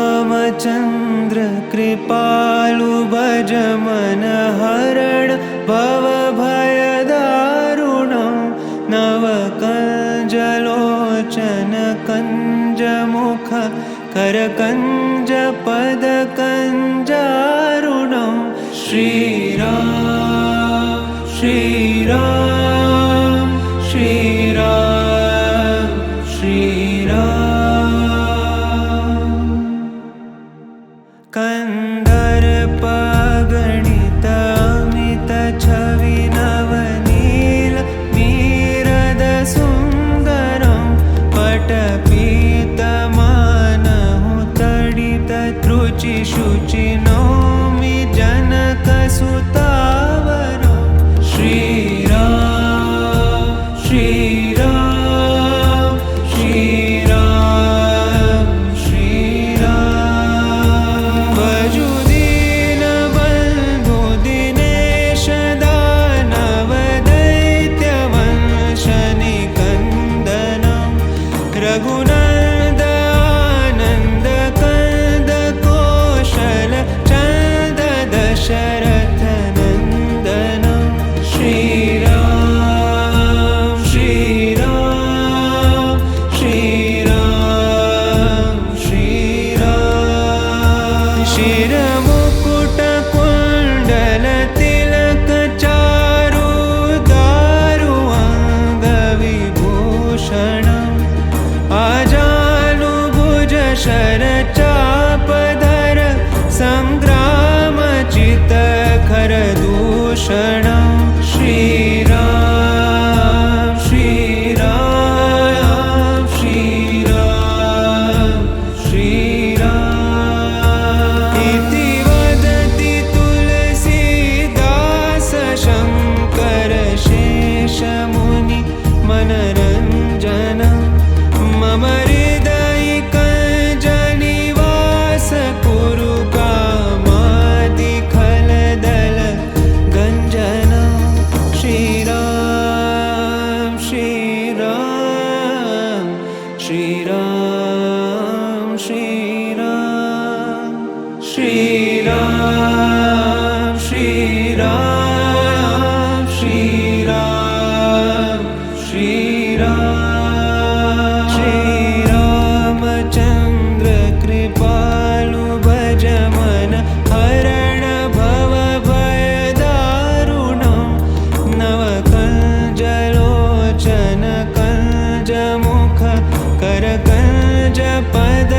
श्रीरामचन्द्र कृपालु भज मन हरण भवभयदारुणं नवकञ्जलोचन कञ्जमुख करकञ्ज पदकञ्जारुणं श्रीराम श्रीराम श्रीराम श्रीराम कन्दर्पगणित अमित छवि नवनील नीरद सुन्दरं पटपीतमानहु तडित त्रुचि शुचि नौमि जनकसुतावरं श्रीराम श्रीराम श्रीराम श्रीराम भजु दीनबन्धु दिनेश दानव दैत्यवंशनिकन्दनं रघुनन्द आनन्द कंद कौशल चन्द दशरथ नन्दनं श्रीराम श्रीराम श्रीराम श्रीराम शिरमुकुट कुण्डल तिलक चारु दारु अङ्गविभूषणम् आजानुभुज शरचापधर सङ्ग्रामचित्तखर दूषणं श्रीराम श्रीराम श्रीराम श्रीराम इति वदति तुलसीदास शङ्कर शेषमुनि मनरञ्जनं मम हृदयिकञ्जनिवास कुरु कामादिखलदल गञ्जनं श्रीराम श्रीराम श्रीराम श्रीराम श्रीराम श्रीराम श्रीराम श्रीराम श्रीरामचन्द्र कृपालु भज मन हरण भवभयदारुणं नवकञ्जलोचन कञ्जमुख करकञ्ज पद